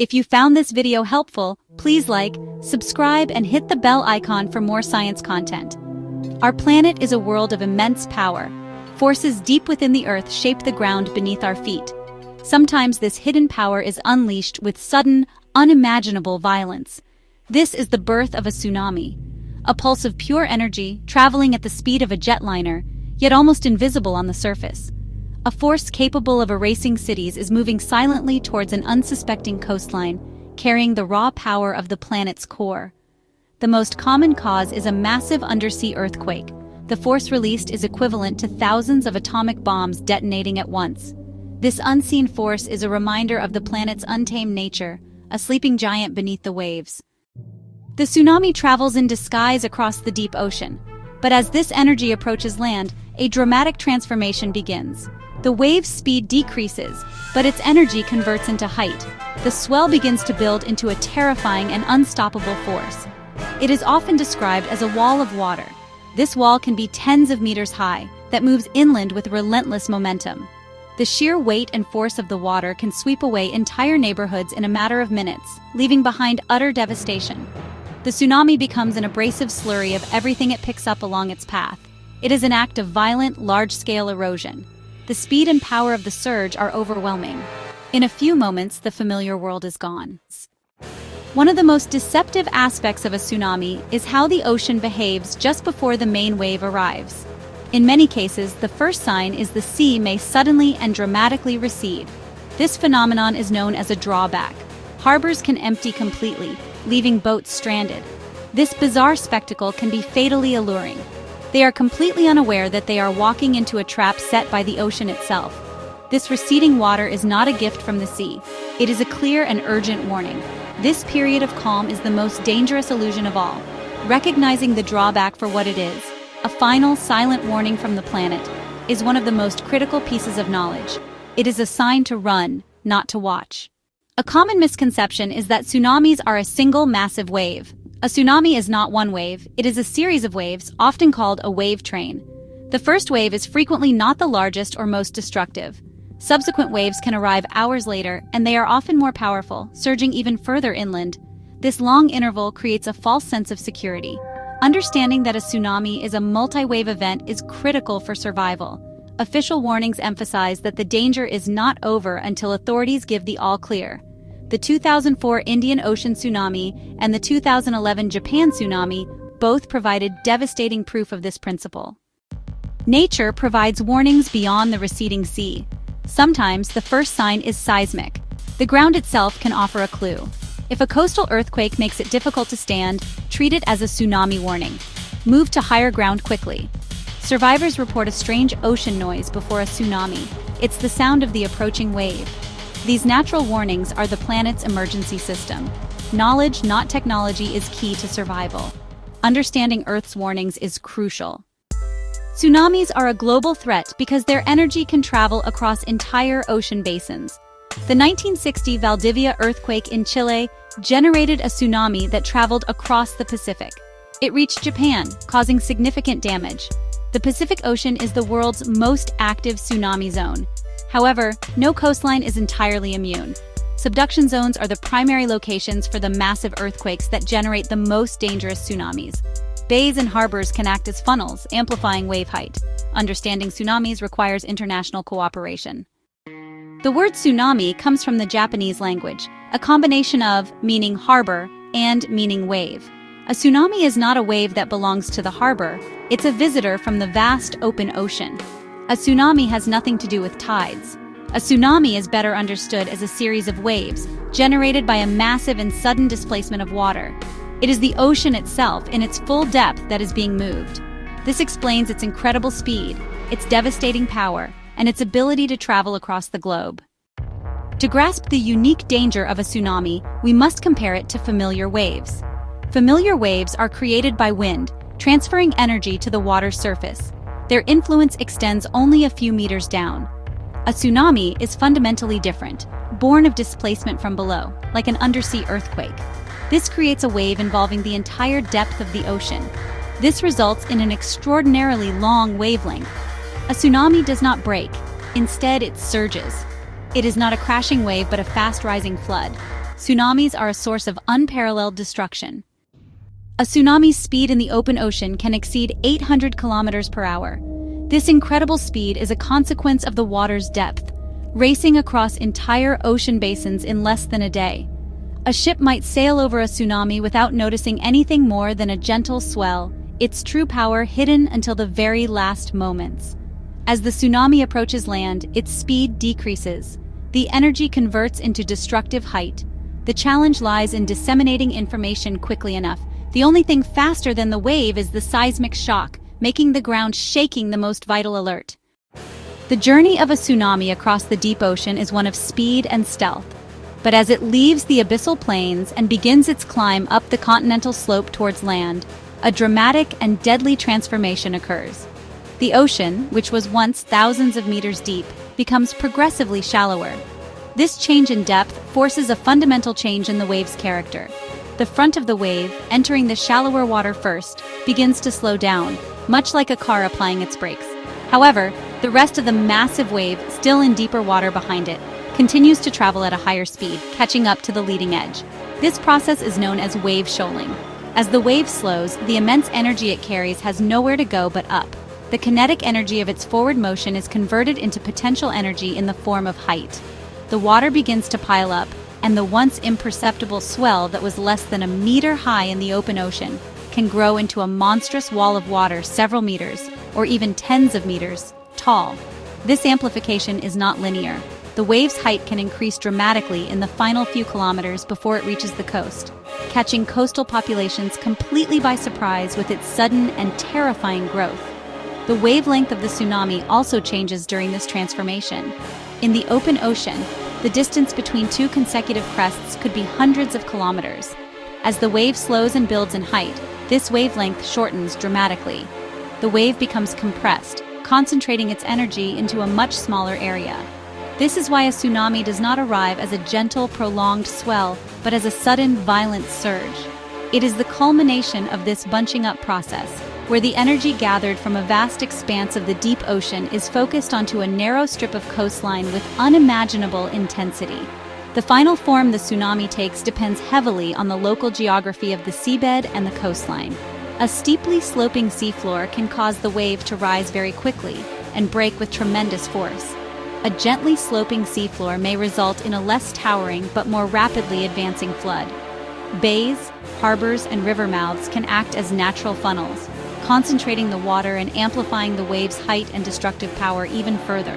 If you found this video helpful, please like, subscribe, and hit the bell icon for more science content. Our planet is a world of immense power. Forces deep within the Earth shape the ground beneath our feet. Sometimes this hidden power is unleashed with sudden, unimaginable violence. This is the birth of a tsunami, a pulse of pure energy traveling at the speed of a jetliner, yet almost invisible on the surface. A force capable of erasing cities is moving silently towards an unsuspecting coastline, carrying the raw power of the planet's core. The most common cause is a massive undersea earthquake. The force released is equivalent to thousands of atomic bombs detonating at once. This unseen force is a reminder of the planet's untamed nature, a sleeping giant beneath the waves. The tsunami travels in disguise across the deep ocean. But as this energy approaches land, a dramatic transformation begins. The wave's speed decreases, but its energy converts into height. The swell begins to build into a terrifying and unstoppable force. It is often described as a wall of water. This wall can be tens of meters high, that moves inland with relentless momentum. The sheer weight and force of the water can sweep away entire neighborhoods in a matter of minutes, leaving behind utter devastation. The tsunami becomes an abrasive slurry of everything it picks up along its path. It is an act of violent, large-scale erosion. The speed and power of the surge are overwhelming. In a few moments, the familiar world is gone. One of the most deceptive aspects of a tsunami is how the ocean behaves just before the main wave arrives. In many cases, the first sign is the sea may suddenly and dramatically recede. This phenomenon is known as a drawback. Harbors can empty completely, leaving boats stranded. This bizarre spectacle can be fatally alluring. They are completely unaware that they are walking into a trap set by the ocean itself. This receding water is not a gift from the sea. It is a clear and urgent warning. This period of calm is the most dangerous illusion of all. Recognizing the drawback for what it is, a final, silent warning from the planet, is one of the most critical pieces of knowledge. It is a sign to run, not to watch. A common misconception is that tsunamis are a single massive wave. A tsunami is not one wave, it is a series of waves, often called a wave train. The first wave is frequently not the largest or most destructive. Subsequent waves can arrive hours later, and they are often more powerful, surging even further inland. This long interval creates a false sense of security. Understanding that a tsunami is a multi-wave event is critical for survival. Official warnings emphasize that the danger is not over until authorities give the all-clear. The 2004 Indian Ocean tsunami and the 2011 Japan tsunami both provided devastating proof of this principle. Nature provides warnings beyond the receding sea. Sometimes the first sign is seismic. The ground itself can offer a clue. If a coastal earthquake makes it difficult to stand, treat it as a tsunami warning. Move to higher ground quickly. Survivors report a strange ocean noise before a tsunami. It's the sound of the approaching wave. These natural warnings are the planet's emergency system. Knowledge, not technology, is key to survival. Understanding Earth's warnings is crucial. Tsunamis are a global threat because their energy can travel across entire ocean basins. The 1960 Valdivia earthquake in Chile generated a tsunami that traveled across the Pacific. It reached Japan, causing significant damage. The Pacific Ocean is the world's most active tsunami zone. However, no coastline is entirely immune. Subduction zones are the primary locations for the massive earthquakes that generate the most dangerous tsunamis. Bays and harbors can act as funnels, amplifying wave height. Understanding tsunamis requires international cooperation. The word tsunami comes from the Japanese language, a combination of meaning harbor and meaning wave. A tsunami is not a wave that belongs to the harbor, it's a visitor from the vast open ocean. A tsunami has nothing to do with tides. A tsunami is better understood as a series of waves, generated by a massive and sudden displacement of water. It is the ocean itself, in its full depth, that is being moved. This explains its incredible speed, its devastating power, and its ability to travel across the globe. To grasp the unique danger of a tsunami, we must compare it to familiar waves. Familiar waves are created by wind, transferring energy to the water's surface. Their influence extends only a few meters down. A tsunami is fundamentally different, born of displacement from below, like an undersea earthquake. This creates a wave involving the entire depth of the ocean. This results in an extraordinarily long wavelength. A tsunami does not break. Instead, it surges. It is not a crashing wave but a fast-rising flood. tsunamis are a source of unparalleled destruction. A tsunami's speed in the open ocean can exceed 800 kilometers per hour. This incredible speed is a consequence of the water's depth, racing across entire ocean basins in less than a day. A ship might sail over a tsunami without noticing anything more than a gentle swell, its true power hidden until the very last moments. As the tsunami approaches land, its speed decreases. The energy converts into destructive height. The challenge lies in disseminating information quickly enough. The only thing faster than the wave is the seismic shock, making the ground shaking the most vital alert. The journey of a tsunami across the deep ocean is one of speed and stealth. But as it leaves the abyssal plains and begins its climb up the continental slope towards land, a dramatic and deadly transformation occurs. The ocean, which was once thousands of meters deep, becomes progressively shallower. This change in depth forces a fundamental change in the wave's character. The front of the wave, entering the shallower water first, begins to slow down, much like a car applying its brakes. However, the rest of the massive wave, still in deeper water behind it, continues to travel at a higher speed, catching up to the leading edge. This process is known as wave shoaling. As the wave slows, the immense energy it carries has nowhere to go but up. The kinetic energy of its forward motion is converted into potential energy in the form of height. The water begins to pile up, and the once imperceptible swell that was less than a meter high in the open ocean can grow into a monstrous wall of water several meters, or even tens of meters, tall. This amplification is not linear. The wave's height can increase dramatically in the final few kilometers before it reaches the coast, catching coastal populations completely by surprise with its sudden and terrifying growth. The wavelength of the tsunami also changes during this transformation. In the open ocean, the distance between two consecutive crests could be hundreds of kilometers. As the wave slows and builds in height, this wavelength shortens dramatically. The wave becomes compressed, concentrating its energy into a much smaller area. This is why a tsunami does not arrive as a gentle, prolonged swell, but as a sudden, violent surge. It is the culmination of this bunching up process, where the energy gathered from a vast expanse of the deep ocean is focused onto a narrow strip of coastline with unimaginable intensity. The final form the tsunami takes depends heavily on the local geography of the seabed and the coastline. A steeply sloping seafloor can cause the wave to rise very quickly and break with tremendous force. A gently sloping seafloor may result in a less towering but more rapidly advancing flood. Bays, harbors, and river mouths can act as natural funnels, concentrating the water and amplifying the wave's height and destructive power even further.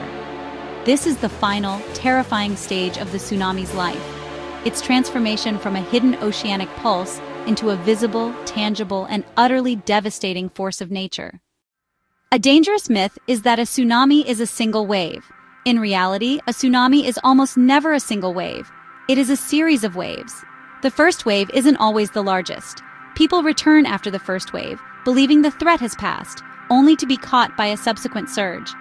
This is the final, terrifying stage of the tsunami's life, its transformation from a hidden oceanic pulse into a visible, tangible, and utterly devastating force of nature. A dangerous myth is that a tsunami is a single wave. In reality, a tsunami is almost never a single wave. It is a series of waves. The first wave isn't always the largest. People return after the first wave, believing the threat has passed, only to be caught by a subsequent surge.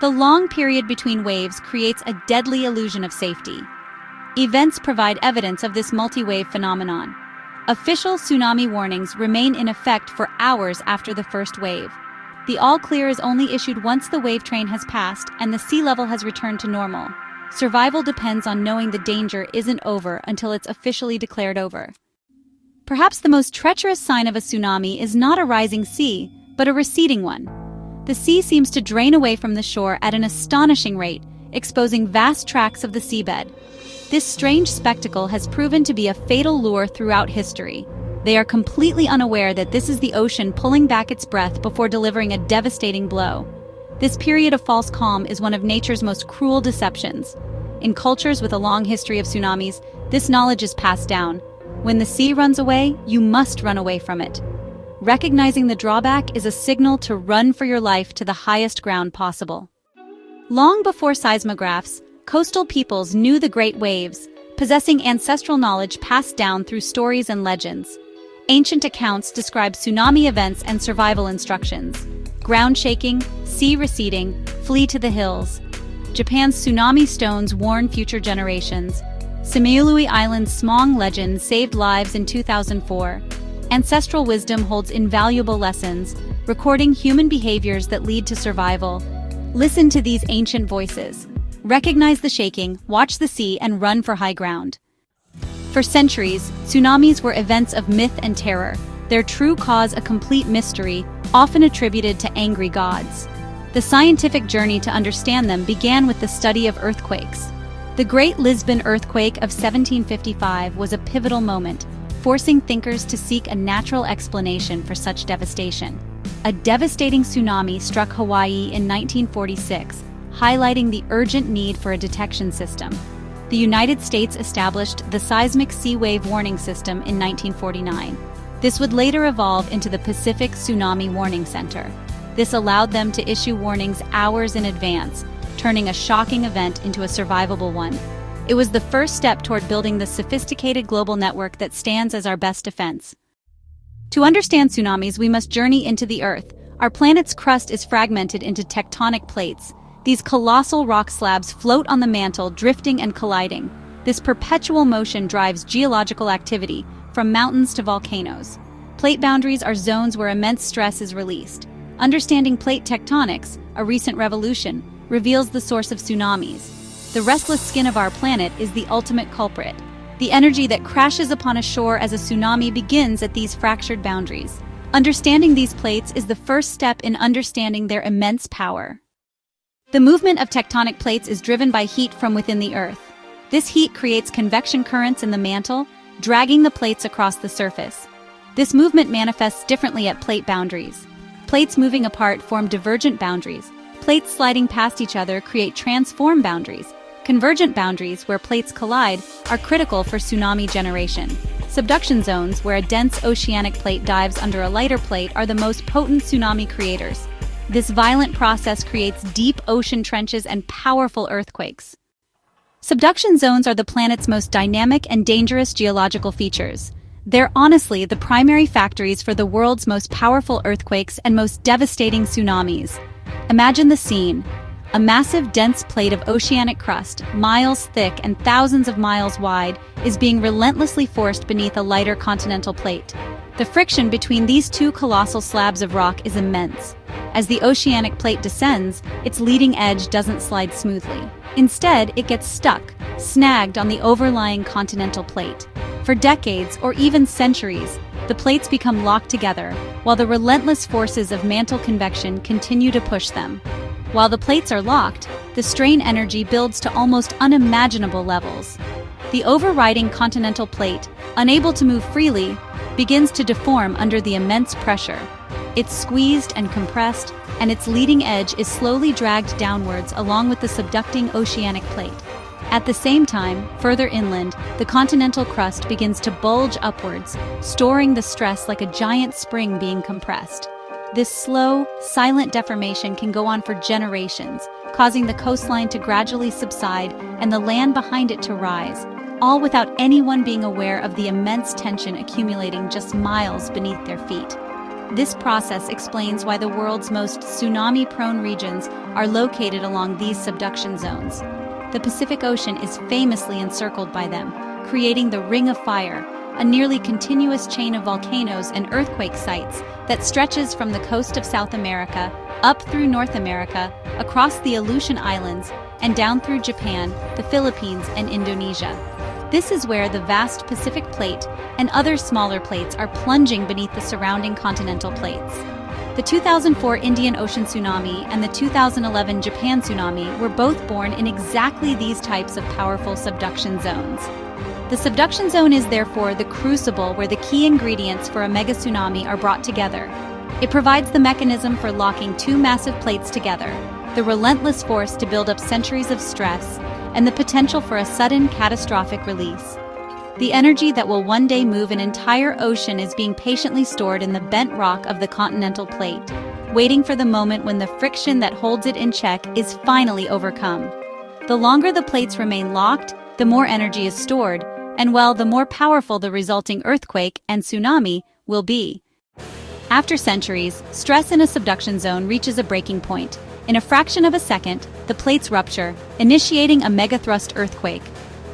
The long period between waves creates a deadly illusion of safety. Events provide evidence of this multi-wave phenomenon. Official tsunami warnings remain in effect for hours after the first wave. The all-clear is only issued once the wave train has passed and the sea level has returned to normal. Survival depends on knowing the danger isn't over until it's officially declared over. Perhaps the most treacherous sign of a tsunami is not a rising sea, but a receding one. The sea seems to drain away from the shore at an astonishing rate, exposing vast tracts of the seabed. This strange spectacle has proven to be a fatal lure throughout history. They are completely unaware that this is the ocean pulling back its breath before delivering a devastating blow. This period of false calm is one of nature's most cruel deceptions. In cultures with a long history of tsunamis, this knowledge is passed down. When the sea runs away, you must run away from it. Recognizing the drawback is a signal to run for your life to the highest ground possible. Long before seismographs, coastal peoples knew the great waves, possessing ancestral knowledge passed down through stories and legends. Ancient accounts describe tsunami events and survival instructions. Ground shaking, sea receding, flee to the hills. Japan's tsunami stones warn future generations. Simeulue Island's Smong legend saved lives in 2004. Ancestral wisdom holds invaluable lessons, recording human behaviors that lead to survival. Listen to these ancient voices. Recognize the shaking, watch the sea, and run for high ground. For centuries, tsunamis were events of myth and terror, their true cause a complete mystery, often attributed to angry gods. The scientific journey to understand them began with the study of earthquakes. The Great Lisbon Earthquake of 1755 was a pivotal moment, forcing thinkers to seek a natural explanation for such devastation. A devastating tsunami struck Hawaii in 1946, highlighting the urgent need for a detection system. The United States established the Seismic Sea Wave Warning System in 1949. This would later evolve into the Pacific Tsunami Warning Center. This allowed them to issue warnings hours in advance, turning a shocking event into a survivable one. It was the first step toward building the sophisticated global network that stands as our best defense. To understand tsunamis, we must journey into the Earth. Our planet's crust is fragmented into tectonic plates. These colossal rock slabs float on the mantle, drifting and colliding. This perpetual motion drives geological activity, from mountains to volcanoes. Plate boundaries are zones where immense stress is released. Understanding plate tectonics, a recent revolution, reveals the source of tsunamis. The restless skin of our planet is the ultimate culprit. The energy that crashes upon a shore as a tsunami begins at these fractured boundaries. Understanding these plates is the first step in understanding their immense power. The movement of tectonic plates is driven by heat from within the Earth. This heat creates convection currents in the mantle, dragging the plates across the surface. This movement manifests differently at plate boundaries. Plates moving apart form divergent boundaries. Plates sliding past each other create transform boundaries. Convergent boundaries, where plates collide, are critical for tsunami generation. Subduction zones, where a dense oceanic plate dives under a lighter plate, are the most potent tsunami creators. This violent process creates deep ocean trenches and powerful earthquakes. Subduction zones are the planet's most dynamic and dangerous geological features. They're honestly the primary factories for the world's most powerful earthquakes and most devastating tsunamis. Imagine the scene. A massive, dense plate of oceanic crust, miles thick and thousands of miles wide, is being relentlessly forced beneath a lighter continental plate. The friction between these two colossal slabs of rock is immense. As the oceanic plate descends, its leading edge doesn't slide smoothly. Instead, it gets stuck, snagged on the overlying continental plate. For decades, or even centuries, the plates become locked together, while the relentless forces of mantle convection continue to push them. While the plates are locked, the strain energy builds to almost unimaginable levels. The overriding continental plate, unable to move freely, begins to deform under the immense pressure. It's squeezed and compressed, and its leading edge is slowly dragged downwards along with the subducting oceanic plate. At the same time, further inland, the continental crust begins to bulge upwards, storing the stress like a giant spring being compressed. This slow, silent deformation can go on for generations, causing the coastline to gradually subside and the land behind it to rise, all without anyone being aware of the immense tension accumulating just miles beneath their feet. This process explains why the world's most tsunami-prone regions are located along these subduction zones. The Pacific Ocean is famously encircled by them, creating the Ring of Fire, a nearly continuous chain of volcanoes and earthquake sites that stretches from the coast of South America, up through North America, across the Aleutian Islands, and down through Japan, the Philippines, and Indonesia. This is where the vast Pacific Plate and other smaller plates are plunging beneath the surrounding continental plates. The 2004 Indian Ocean tsunami and the 2011 Japan tsunami were both born in exactly these types of powerful subduction zones. The subduction zone is therefore the crucible where the key ingredients for a mega tsunami are brought together. It provides the mechanism for locking two massive plates together, the relentless force to build up centuries of stress, and the potential for a sudden catastrophic release. The energy that will one day move an entire ocean is being patiently stored in the bent rock of the continental plate, waiting for the moment when the friction that holds it in check is finally overcome. The longer the plates remain locked, the more energy is stored, and the more powerful the resulting earthquake and tsunami will be. After centuries, stress in a subduction zone reaches a breaking point. In a fraction of a second, the plates rupture, initiating a megathrust earthquake.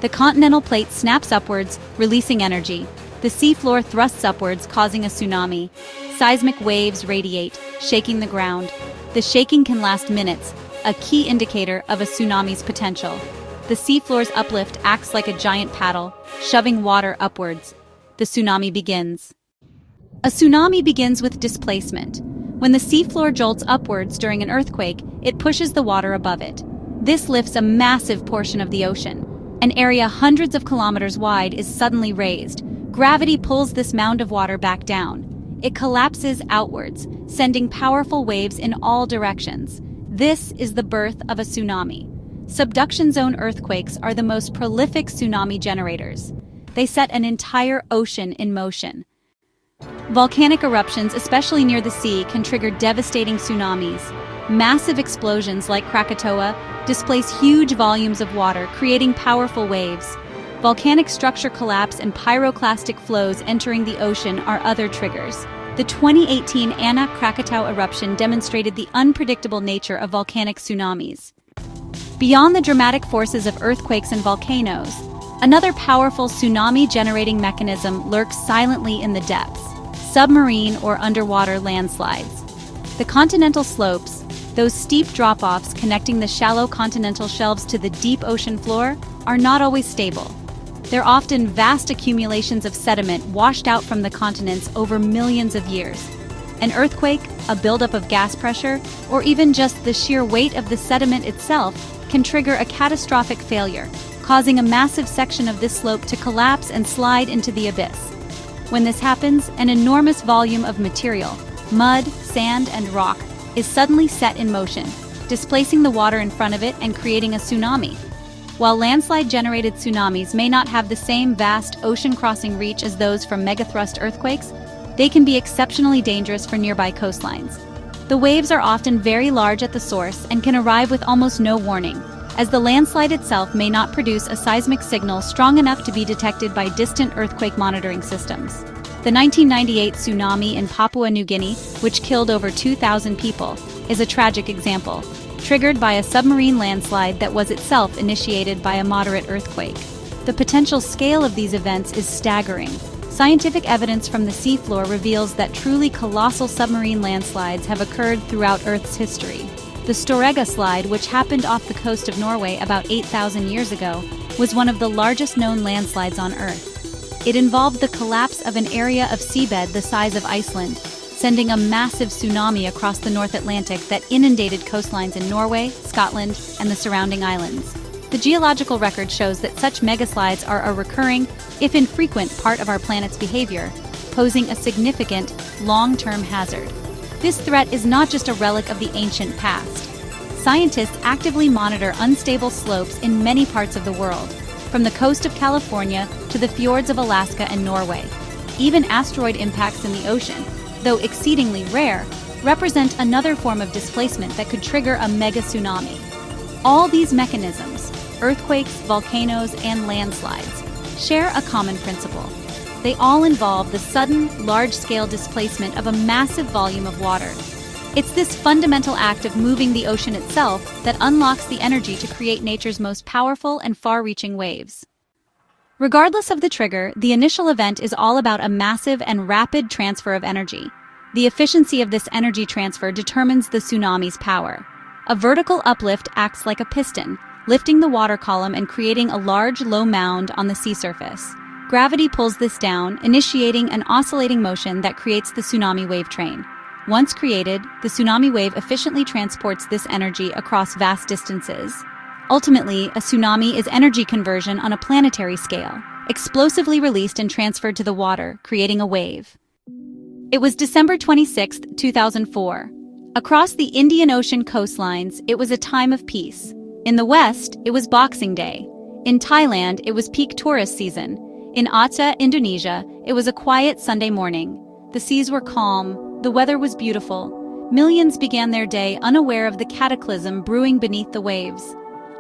The continental plate snaps upwards, releasing energy. The seafloor thrusts upwards, causing a tsunami. Seismic waves radiate, shaking the ground. The shaking can last minutes, a key indicator of a tsunami's potential. the seafloor's uplift acts like a giant paddle, shoving water upwards. The tsunami begins. A tsunami begins with displacement. When the seafloor jolts upwards during an earthquake, it pushes the water above it. This lifts a massive portion of the ocean. An area hundreds of kilometers wide is suddenly raised. Gravity pulls this mound of water back down. It collapses outwards, sending powerful waves in all directions. This is the birth of a tsunami. Subduction zone earthquakes are the most prolific tsunami generators. They set an entire ocean in motion. Volcanic eruptions, especially near the sea, can trigger devastating tsunamis. Massive explosions like Krakatoa displace huge volumes of water, creating powerful waves. Volcanic structure collapse and pyroclastic flows entering the ocean are other triggers. The 2018 Anak Krakatau eruption demonstrated the unpredictable nature of volcanic tsunamis. Beyond the dramatic forces of earthquakes and volcanoes, another powerful tsunami-generating mechanism lurks silently in the depths: submarine or underwater landslides. The continental slopes, those steep drop-offs connecting the shallow continental shelves to the deep ocean floor, are not always stable. They're often vast accumulations of sediment washed out from the continents over millions of years. An earthquake, a buildup of gas pressure, or even just the sheer weight of the sediment itself can trigger a catastrophic failure, causing a massive section of this slope to collapse and slide into the abyss. When this happens, an enormous volume of material, mud, sand, and rock, is suddenly set in motion, displacing the water in front of it and creating a tsunami. While landslide-generated tsunamis may not have the same vast ocean-crossing reach as those from megathrust earthquakes, they can be exceptionally dangerous for nearby coastlines. The waves are often very large at the source and can arrive with almost no warning, as the landslide itself may not produce a seismic signal strong enough to be detected by distant earthquake monitoring systems. The 1998 tsunami in Papua New Guinea, which killed over 2,000 people, is a tragic example, triggered by a submarine landslide that was itself initiated by a moderate earthquake. The potential scale of these events is staggering. Scientific evidence from the seafloor reveals that truly colossal submarine landslides have occurred throughout Earth's history. The Storegga slide, which happened off the coast of Norway about 8,000 years ago, was one of the largest known landslides on Earth. It involved the collapse of an area of seabed the size of Iceland, sending a massive tsunami across the North Atlantic that inundated coastlines in Norway, Scotland, and the surrounding islands. The geological record shows that such megaslides are a recurring, if infrequent, part of our planet's behavior, posing a significant, long-term hazard. This threat is not just a relic of the ancient past. Scientists actively monitor unstable slopes in many parts of the world, from the coast of California to the fjords of Alaska and Norway. Even asteroid impacts in the ocean, though exceedingly rare, represent another form of displacement that could trigger a mega tsunami. All these mechanisms, earthquakes, volcanoes, and landslides, share a common principle. They all involve the sudden, large-scale displacement of a massive volume of water. It's this fundamental act of moving the ocean itself that unlocks the energy to create nature's most powerful and far-reaching waves. Regardless of the trigger, the initial event is all about a massive and rapid transfer of energy. The efficiency of this energy transfer determines the tsunami's power. A vertical uplift acts like a piston, lifting the water column and creating a large, low mound on the sea surface. Gravity pulls this down, initiating an oscillating motion that creates the tsunami wave train. Once created, the tsunami wave efficiently transports this energy across vast distances. Ultimately, a tsunami is energy conversion on a planetary scale, explosively released and transferred to the water, creating a wave. It was December 26, 2004. Across the Indian Ocean coastlines, it was a time of peace. In the West, it was Boxing Day. In Thailand, it was peak tourist season. In Aceh, Indonesia, it was a quiet Sunday morning. The seas were calm, the weather was beautiful. Millions began their day unaware of the cataclysm brewing beneath the waves.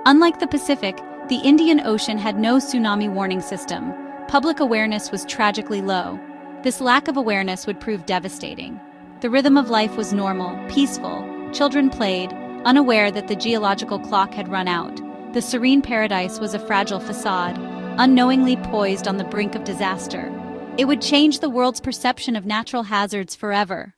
Unlike the Pacific, the Indian Ocean had no tsunami warning system. Public awareness was tragically low. This lack of awareness would prove devastating. The rhythm of life was normal, peaceful. Children played, unaware that the geological clock had run out. The serene paradise was a fragile facade, unknowingly poised on the brink of disaster. It would change the world's perception of natural hazards forever.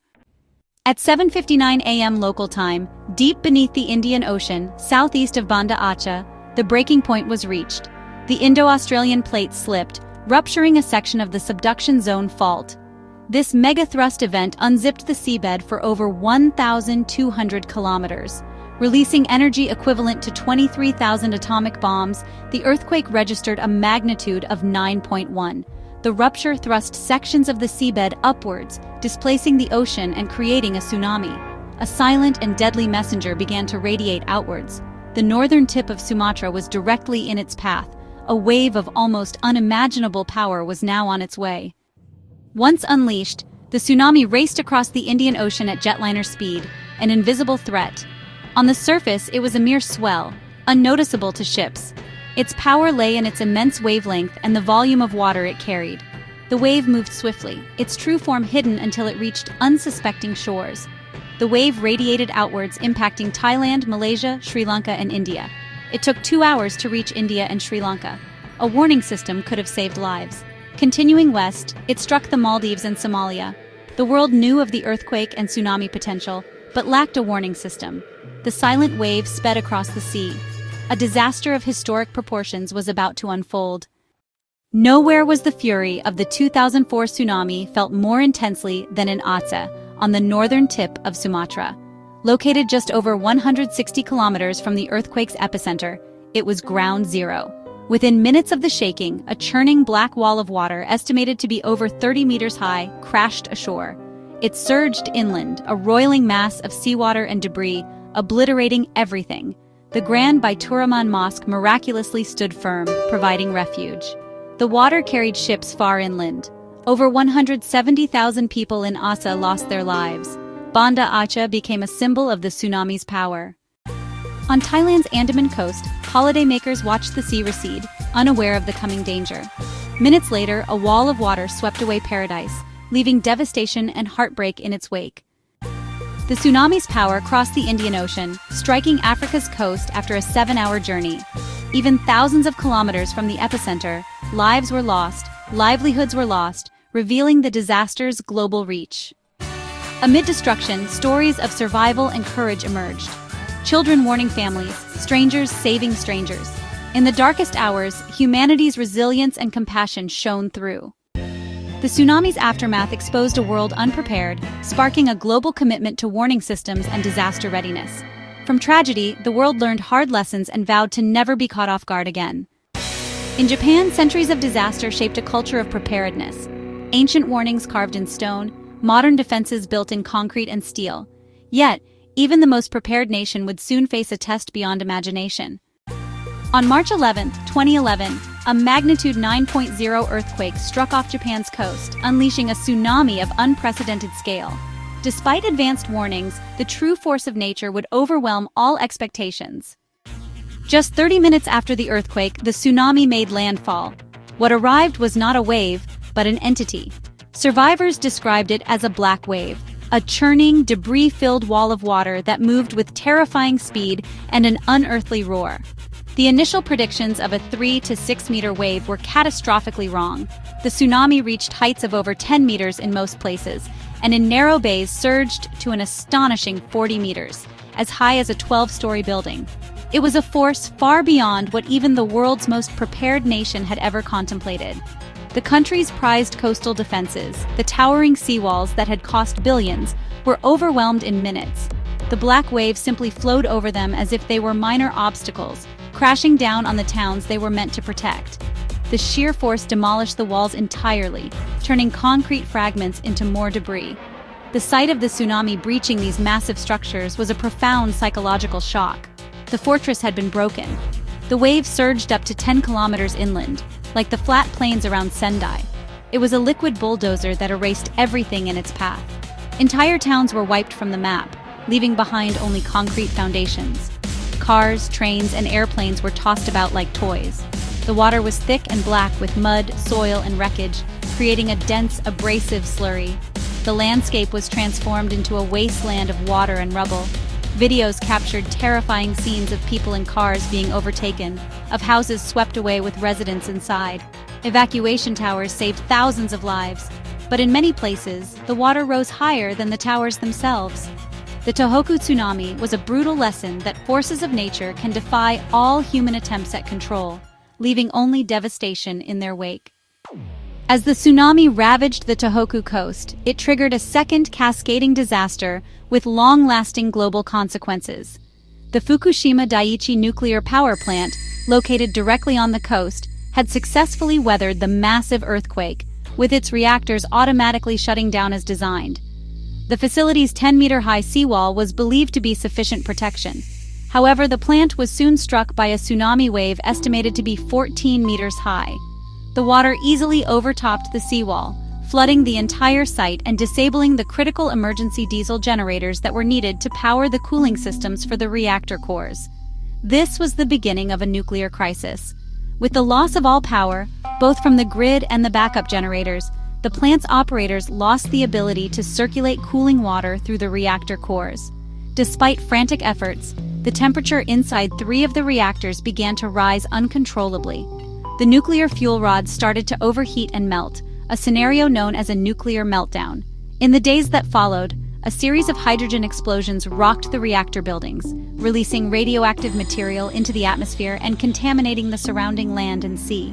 At 7:59 a.m. local time, deep beneath the Indian Ocean, southeast of Banda Aceh, the breaking point was reached. The Indo-Australian plate slipped, rupturing a section of the subduction zone fault. This megathrust event unzipped the seabed for over 1,200 kilometers. Releasing energy equivalent to 23,000 atomic bombs, the earthquake registered a magnitude of 9.1. The rupture thrust sections of the seabed upwards, displacing the ocean and creating a tsunami. A silent and deadly messenger began to radiate outwards. The northern tip of Sumatra was directly in its path. A wave of almost unimaginable power was now on its way. Once unleashed, the tsunami raced across the Indian Ocean at jetliner speed, an invisible threat. On the surface, it was a mere swell, unnoticeable to ships. Its power lay in its immense wavelength and the volume of water it carried. The wave moved swiftly, its true form hidden until it reached unsuspecting shores. The wave radiated outwards, impacting Thailand, Malaysia, Sri Lanka, and India. It took 2 hours to reach India and Sri Lanka. A warning system could have saved lives. Continuing west, it struck the Maldives and Somalia. The world knew of the earthquake and tsunami potential, but lacked a warning system. The silent wave sped across the sea. A disaster of historic proportions was about to unfold. Nowhere was the fury of the 2004 tsunami felt more intensely than in Aceh, on the northern tip of Sumatra. Located just over 160 kilometers from the earthquake's epicenter, it was ground zero. Within minutes of the shaking, a churning black wall of water, estimated to be over 30 meters high, crashed ashore. It surged inland, a roiling mass of seawater and debris, obliterating everything. The Grand Baituraman Mosque miraculously stood firm, providing refuge. The water carried ships far inland. Over 170,000 people in Aceh lost their lives. Banda Aceh became a symbol of the tsunami's power. On Thailand's Andaman coast, holidaymakers watched the sea recede, unaware of the coming danger. Minutes later, a wall of water swept away paradise, leaving devastation and heartbreak in its wake. The tsunami's power crossed the Indian Ocean, striking Africa's coast after a 7-hour journey. Even thousands of kilometers from the epicenter, lives were lost, livelihoods were lost, revealing the disaster's global reach. Amid destruction, stories of survival and courage emerged. Children warning families, strangers saving strangers. In the darkest hours, humanity's resilience and compassion shone through. The tsunami's aftermath exposed a world unprepared, sparking a global commitment to warning systems and disaster readiness. From tragedy, the world learned hard lessons and vowed to never be caught off guard again. In Japan, centuries of disaster shaped a culture of preparedness. Ancient warnings carved in stone, modern defenses built in concrete and steel. Yet, even the most prepared nation would soon face a test beyond imagination. On March 11, 2011, a magnitude 9.0 earthquake struck off Japan's coast, unleashing a tsunami of unprecedented scale. Despite advanced warnings, the true force of nature would overwhelm all expectations. Just 30 minutes after the earthquake, the tsunami made landfall. What arrived was not a wave, but an entity. Survivors described it as a black wave, a churning, debris-filled wall of water that moved with terrifying speed and an unearthly roar. The initial predictions of a 3 to 6 meter wave were catastrophically wrong. The tsunami reached heights of over 10 meters in most places, and in narrow bays surged to an astonishing 40 meters, as high as a 12-story building. It was a force far beyond what even the world's most prepared nation had ever contemplated. The country's prized coastal defenses, the towering seawalls that had cost billions, were overwhelmed in minutes. The black waves simply flowed over them as if they were minor obstacles, crashing down on the towns they were meant to protect. The sheer force demolished the walls entirely, turning concrete fragments into more debris. The sight of the tsunami breaching these massive structures was a profound psychological shock. The fortress had been broken. The waves surged up to 10 kilometers inland, like the flat plains around Sendai. It was a liquid bulldozer that erased everything in its path. Entire towns were wiped from the map, leaving behind only concrete foundations. Cars, trains, and airplanes were tossed about like toys. The water was thick and black with mud, soil, and wreckage, creating a dense, abrasive slurry. The landscape was transformed into a wasteland of water and rubble. Videos captured terrifying scenes of people in cars being overtaken, of houses swept away with residents inside. Evacuation towers saved thousands of lives, but in many places, the water rose higher than the towers themselves. The Tohoku tsunami was a brutal lesson that forces of nature can defy all human attempts at control, leaving only devastation in their wake. As the tsunami ravaged the Tohoku coast, it triggered a second cascading disaster with long-lasting global consequences. The Fukushima Daiichi nuclear power plant, located directly on the coast, had successfully weathered the massive earthquake, with its reactors automatically shutting down as designed. The facility's 10-meter-high seawall was believed to be sufficient protection. However, the plant was soon struck by a tsunami wave estimated to be 14 meters high. The water easily overtopped the seawall, flooding the entire site and disabling the critical emergency diesel generators that were needed to power the cooling systems for the reactor cores. This was the beginning of a nuclear crisis. With the loss of all power, both from the grid and the backup generators, the plant's operators lost the ability to circulate cooling water through the reactor cores. Despite frantic efforts, the temperature inside 3 of the reactors began to rise uncontrollably. The nuclear fuel rods started to overheat and melt, a scenario known as a nuclear meltdown. In the days that followed, a series of hydrogen explosions rocked the reactor buildings, releasing radioactive material into the atmosphere and contaminating the surrounding land and sea.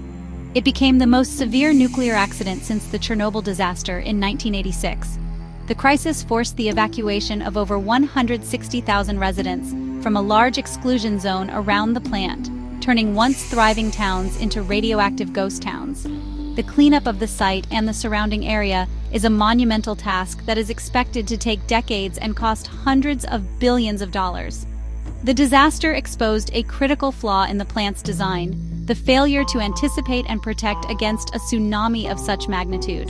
It became the most severe nuclear accident since the Chernobyl disaster in 1986. The crisis forced the evacuation of over 160,000 residents from a large exclusion zone around the plant, turning once thriving towns into radioactive ghost towns. The cleanup of the site and the surrounding area is a monumental task that is expected to take decades and cost hundreds of billions of dollars. The disaster exposed a critical flaw in the plant's design: the failure to anticipate and protect against a tsunami of such magnitude.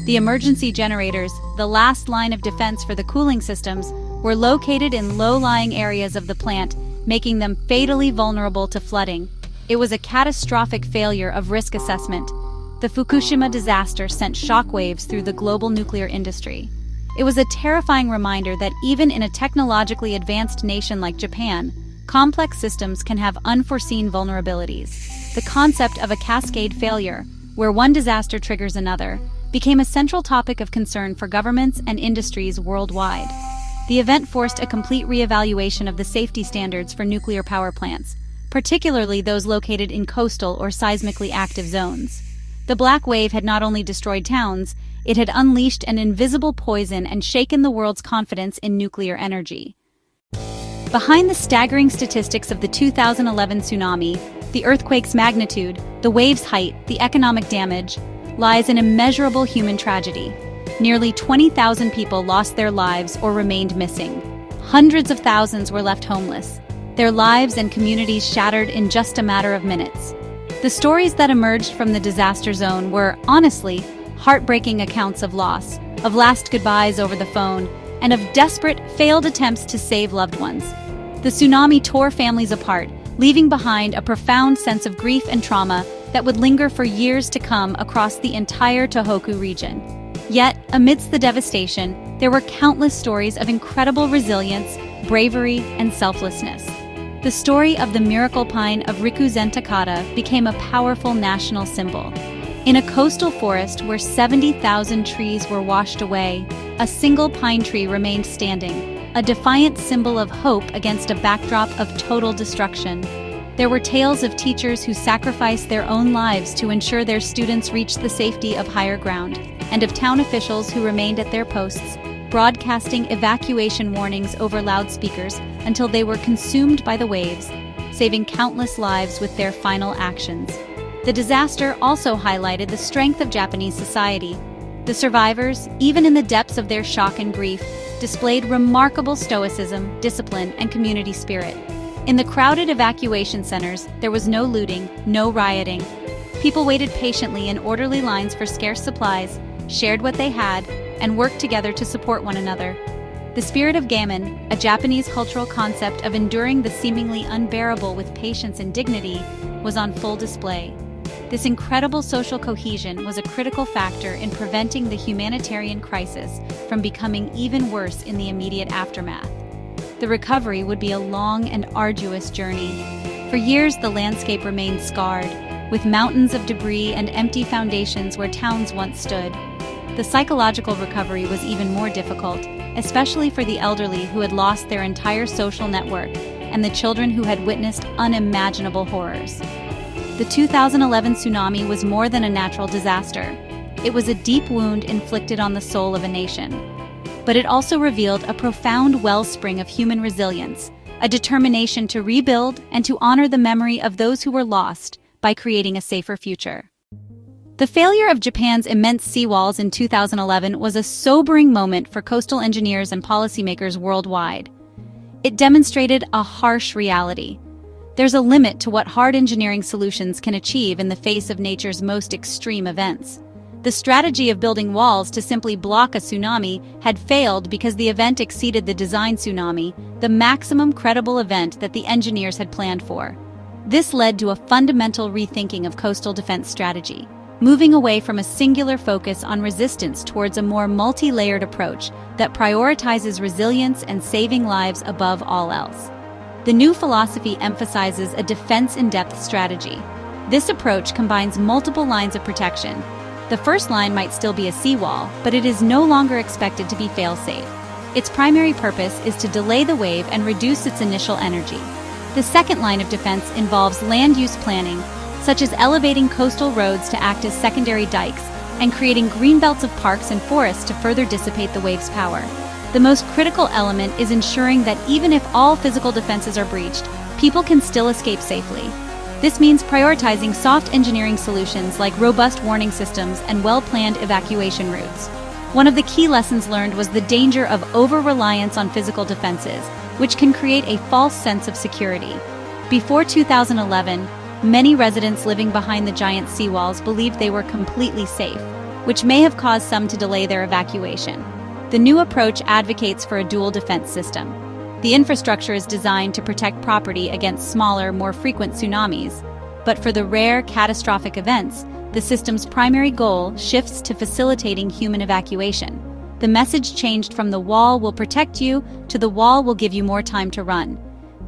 The emergency generators, the last line of defense for the cooling systems, were located in low-lying areas of the plant, making them fatally vulnerable to flooding. It was a catastrophic failure of risk assessment. The Fukushima disaster sent shockwaves through the global nuclear industry. It was a terrifying reminder that even in a technologically advanced nation like Japan, complex systems can have unforeseen vulnerabilities. The concept of a cascade failure, where one disaster triggers another, became a central topic of concern for governments and industries worldwide. The event forced a complete reevaluation of the safety standards for nuclear power plants, particularly those located in coastal or seismically active zones. The black wave had not only destroyed towns, it had unleashed an invisible poison and shaken the world's confidence in nuclear energy. Behind the staggering statistics of the 2011 tsunami, the earthquake's magnitude, the wave's height, the economic damage, lies an immeasurable human tragedy. Nearly 20,000 people lost their lives or remained missing. Hundreds of thousands were left homeless, their lives and communities shattered in just a matter of minutes. The stories that emerged from the disaster zone were, honestly, heartbreaking accounts of loss, of last goodbyes over the phone, and of desperate, failed attempts to save loved ones. The tsunami tore families apart, leaving behind a profound sense of grief and trauma that would linger for years to come across the entire Tohoku region. Yet, amidst the devastation, there were countless stories of incredible resilience, bravery, and selflessness. The story of the miracle pine of Rikuzen Takata became a powerful national symbol. In a coastal forest where 70,000 trees were washed away, a single pine tree remained standing, a defiant symbol of hope against a backdrop of total destruction. There were tales of teachers who sacrificed their own lives to ensure their students reached the safety of higher ground, and of town officials who remained at their posts, broadcasting evacuation warnings over loudspeakers until they were consumed by the waves, saving countless lives with their final actions. The disaster also highlighted the strength of Japanese society. The survivors, even in the depths of their shock and grief, displayed remarkable stoicism, discipline, and community spirit. In the crowded evacuation centers, there was no looting, no rioting. People waited patiently in orderly lines for scarce supplies, shared what they had, and worked together to support one another. The spirit of gammon, a Japanese cultural concept of enduring the seemingly unbearable with patience and dignity, was on full display. This incredible social cohesion was a critical factor in preventing the humanitarian crisis from becoming even worse in the immediate aftermath. The recovery would be a long and arduous journey. For years, the landscape remained scarred, with mountains of debris and empty foundations where towns once stood. The psychological recovery was even more difficult, especially for the elderly who had lost their entire social network and the children who had witnessed unimaginable horrors. The 2011 tsunami was more than a natural disaster. It was a deep wound inflicted on the soul of a nation. But it also revealed a profound wellspring of human resilience, a determination to rebuild and to honor the memory of those who were lost by creating a safer future. The failure of Japan's immense seawalls in 2011 was a sobering moment for coastal engineers and policymakers worldwide. It demonstrated a harsh reality. There's a limit to what hard engineering solutions can achieve in the face of nature's most extreme events. The strategy of building walls to simply block a tsunami had failed because the event exceeded the design tsunami, the maximum credible event that the engineers had planned for. This led to a fundamental rethinking of coastal defense strategy, moving away from a singular focus on resistance towards a more multi-layered approach that prioritizes resilience and saving lives above all else. The new philosophy emphasizes a defense-in-depth strategy. This approach combines multiple lines of protection. The first line might still be a seawall, but it is no longer expected to be fail-safe. Its primary purpose is to delay the wave and reduce its initial energy. The second line of defense involves land use planning, such as elevating coastal roads to act as secondary dikes and creating greenbelts of parks and forests to further dissipate the wave's power. The most critical element is ensuring that even if all physical defenses are breached, people can still escape safely. This means prioritizing soft engineering solutions like robust warning systems and well-planned evacuation routes. One of the key lessons learned was the danger of over-reliance on physical defenses, which can create a false sense of security. Before 2011, many residents living behind the giant seawalls believed they were completely safe, which may have caused some to delay their evacuation. The new approach advocates for a dual defense system. The infrastructure is designed to protect property against smaller, more frequent tsunamis, but for the rare, catastrophic events, the system's primary goal shifts to facilitating human evacuation. The message changed from "the wall will protect you" to "the wall will give you more time to run."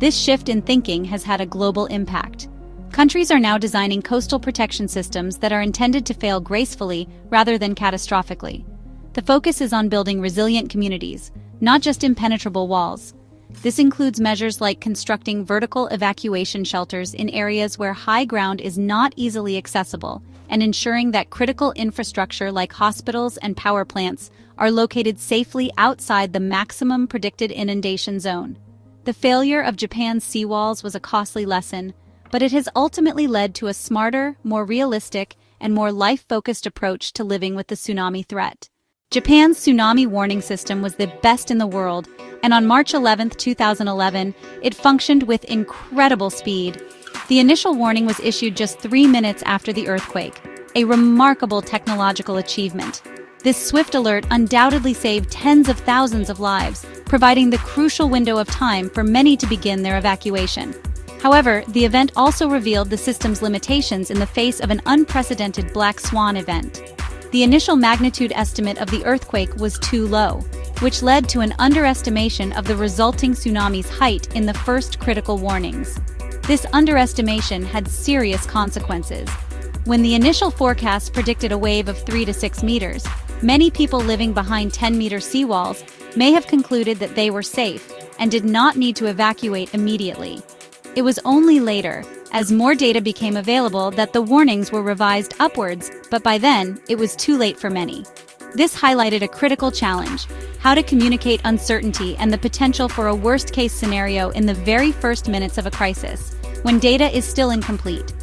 This shift in thinking has had a global impact. Countries are now designing coastal protection systems that are intended to fail gracefully rather than catastrophically. The focus is on building resilient communities, not just impenetrable walls. This includes measures like constructing vertical evacuation shelters in areas where high ground is not easily accessible, and ensuring that critical infrastructure like hospitals and power plants are located safely outside the maximum predicted inundation zone. The failure of Japan's seawalls was a costly lesson, but it has ultimately led to a smarter, more realistic, and more life-focused approach to living with the tsunami threat. Japan's tsunami warning system was the best in the world, and on March 11, 2011, it functioned with incredible speed. The initial warning was issued just 3 minutes after the earthquake, a remarkable technological achievement. This swift alert undoubtedly saved tens of thousands of lives, providing the crucial window of time for many to begin their evacuation. However, the event also revealed the system's limitations in the face of an unprecedented black swan event. The initial magnitude estimate of the earthquake was too low, which led to an underestimation of the resulting tsunami's height in the first critical warnings. This underestimation had serious consequences. When the initial forecast predicted a wave of 3 to 6 meters, many people living behind 10-meter seawalls may have concluded that they were safe and did not need to evacuate immediately. It was only later, as more data became available, that the warnings were revised upwards, but by then, it was too late for many. This highlighted a critical challenge: how to communicate uncertainty and the potential for a worst-case scenario in the very first minutes of a crisis, when data is still incomplete.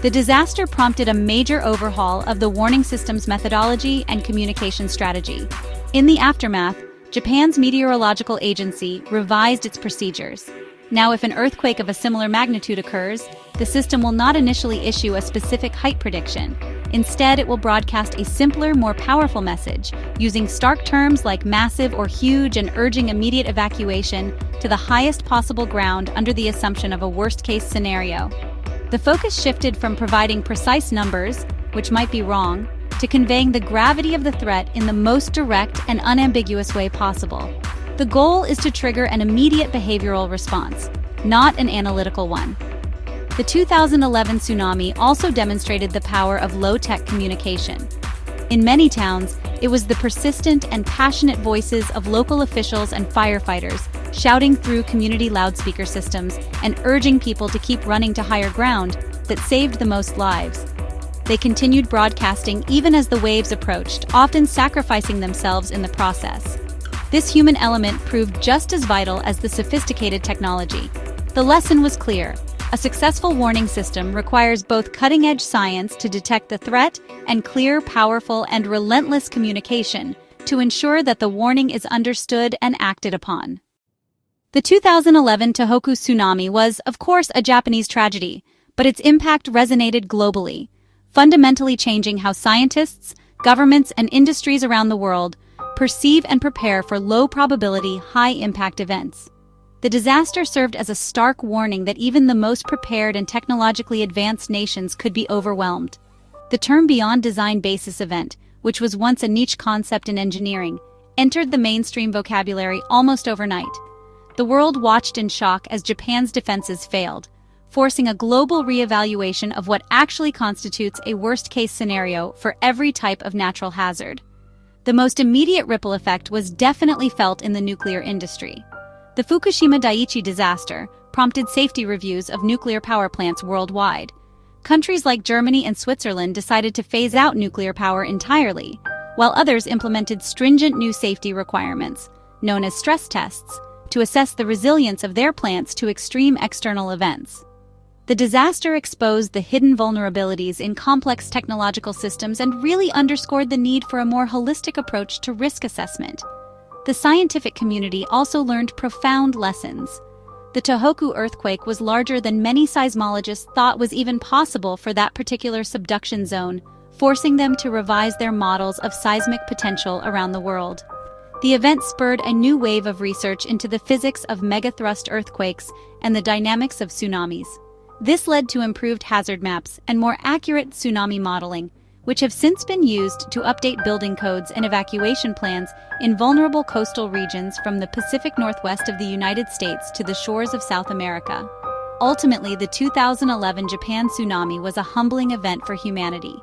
The disaster prompted a major overhaul of the warning system's methodology and communication strategy. In the aftermath, Japan's meteorological agency revised its procedures. Now, if an earthquake of a similar magnitude occurs, the system will not initially issue a specific height prediction. Instead, it will broadcast a simpler, more powerful message, using stark terms like massive or huge and urging immediate evacuation to the highest possible ground under the assumption of a worst-case scenario. The focus shifted from providing precise numbers, which might be wrong, to conveying the gravity of the threat in the most direct and unambiguous way possible. The goal is to trigger an immediate behavioral response, not an analytical one. The 2011 tsunami also demonstrated the power of low-tech communication. In many towns, It was the persistent and passionate voices of local officials and firefighters shouting through community loudspeaker systems and urging people to keep running to higher ground that saved the most lives. They continued broadcasting even as the waves approached, often sacrificing themselves in the process. This human element proved just as vital as the sophisticated technology. The lesson was clear. A successful warning system requires both cutting-edge science to detect the threat and clear, powerful, and relentless communication to ensure that the warning is understood and acted upon. The 2011 Tohoku tsunami was, of course, a Japanese tragedy, but its impact resonated globally, fundamentally changing how scientists, governments, and industries around the world perceive and prepare for low-probability, high-impact events. The disaster served as a stark warning that even the most prepared and technologically advanced nations could be overwhelmed. The term beyond design basis event, which was once a niche concept in engineering, entered the mainstream vocabulary almost overnight. The world watched in shock as Japan's defenses failed, forcing a global re-evaluation of what actually constitutes a worst-case scenario for every type of natural hazard. The most immediate ripple effect was definitely felt in the nuclear industry. The Fukushima Daiichi disaster prompted safety reviews of nuclear power plants worldwide. Countries like Germany and Switzerland decided to phase out nuclear power entirely, while others implemented stringent new safety requirements, known as stress tests, to assess the resilience of their plants to extreme external events. The disaster exposed the hidden vulnerabilities in complex technological systems and really underscored the need for a more holistic approach to risk assessment. The scientific community also learned profound lessons. The Tohoku earthquake was larger than many seismologists thought was even possible for that particular subduction zone, forcing them to revise their models of seismic potential around the world. The event spurred a new wave of research into the physics of megathrust earthquakes and the dynamics of tsunamis. This led to improved hazard maps and more accurate tsunami modeling, which have since been used to update building codes and evacuation plans in vulnerable coastal regions from the Pacific Northwest of the United States to the shores of South America. Ultimately, the 2011 Japan tsunami was a humbling event for humanity.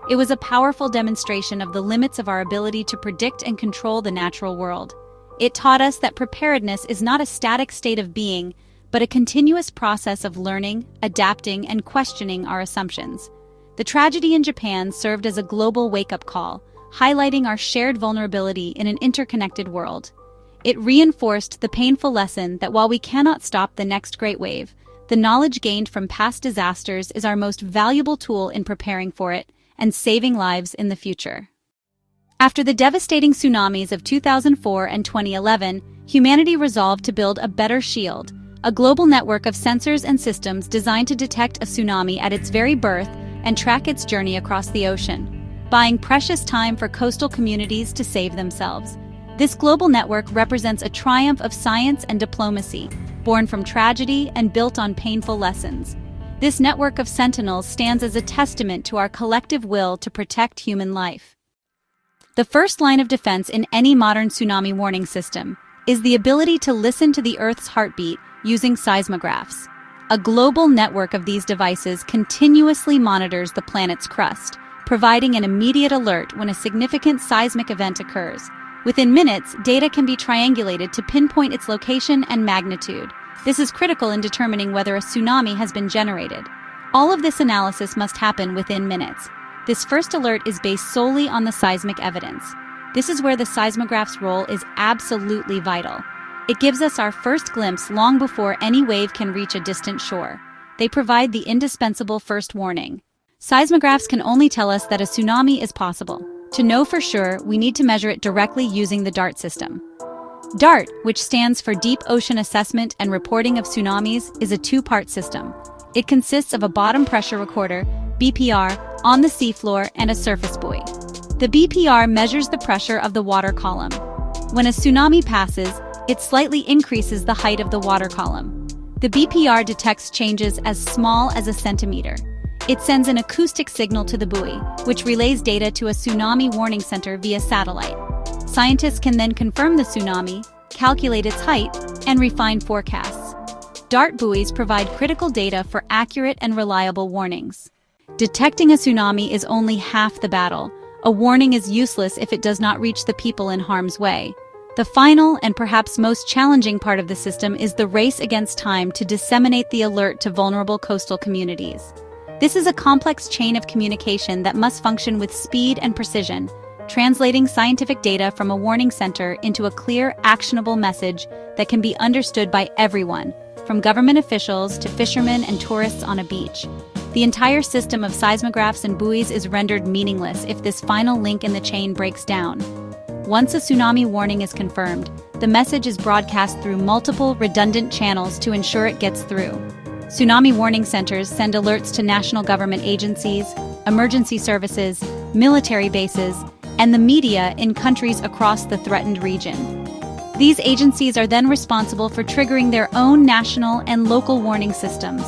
It was a powerful demonstration of the limits of our ability to predict and control the natural world. It taught us that preparedness is not a static state of being, but a continuous process of learning, adapting, and questioning our assumptions. The tragedy in Japan served as a global wake-up call, highlighting our shared vulnerability in an interconnected world. It reinforced the painful lesson that while we cannot stop the next great wave, the knowledge gained from past disasters is our most valuable tool in preparing for it and saving lives in the future. After the devastating tsunamis of 2004 and 2011, humanity resolved to build a better shield, a global network of sensors and systems designed to detect a tsunami at its very birth and track its journey across the ocean, buying precious time for coastal communities to save themselves. This global network represents a triumph of science and diplomacy, born from tragedy and built on painful lessons. This network of sentinels stands as a testament to our collective will to protect human life. The first line of defense in any modern tsunami warning system is the ability to listen to the Earth's heartbeat using seismographs. A global network of these devices continuously monitors the planet's crust, providing an immediate alert when a significant seismic event occurs. Within minutes, data can be triangulated to pinpoint its location and magnitude. This is critical in determining whether a tsunami has been generated. All of this analysis must happen within minutes. This first alert is based solely on the seismic evidence. This is where the seismograph's role is absolutely vital. It gives us our first glimpse long before any wave can reach a distant shore. They provide the indispensable first warning. Seismographs can only tell us that a tsunami is possible. To know for sure, we need to measure it directly using the DART system. DART, which stands for Deep Ocean Assessment and Reporting of Tsunamis, is a two-part system. It consists of a bottom pressure recorder, BPR, on the seafloor and a surface buoy. The BPR measures the pressure of the water column. When a tsunami passes, it slightly increases the height of the water column. The BPR detects changes as small as a centimeter. It sends an acoustic signal to the buoy, which relays data to a tsunami warning center via satellite. Scientists can then confirm the tsunami, calculate its height, and refine forecasts. DART buoys provide critical data for accurate and reliable warnings. Detecting a tsunami is only half the battle. A warning is useless if it does not reach the people in harm's way. The final and perhaps most challenging part of the system is the race against time to disseminate the alert to vulnerable coastal communities. This is a complex chain of communication that must function with speed and precision, translating scientific data from a warning center into a clear, actionable message that can be understood by everyone, from government officials to fishermen and tourists on a beach. The entire system of seismographs and buoys is rendered meaningless if this final link in the chain breaks down. Once a tsunami warning is confirmed, the message is broadcast through multiple, redundant channels to ensure it gets through. Tsunami warning centers send alerts to national government agencies, emergency services, military bases, and the media in countries across the threatened region. These agencies are then responsible for triggering their own national and local warning systems.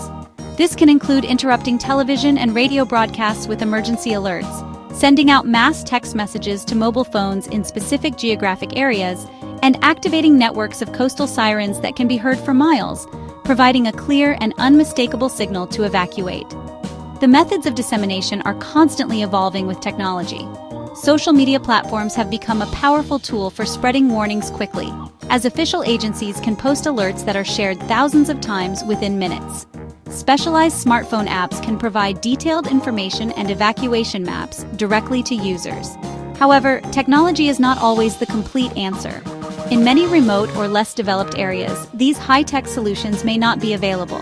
This can include interrupting television and radio broadcasts with emergency alerts, sending out mass text messages to mobile phones in specific geographic areas, and activating networks of coastal sirens that can be heard for miles, providing a clear and unmistakable signal to evacuate. The methods of dissemination are constantly evolving with technology. Social media platforms have become a powerful tool for spreading warnings quickly, as official agencies can post alerts that are shared thousands of times within minutes. Specialized smartphone apps can provide detailed information and evacuation maps directly to users. However, technology is not always the complete answer. In many remote or less developed areas, these high-tech solutions may not be available.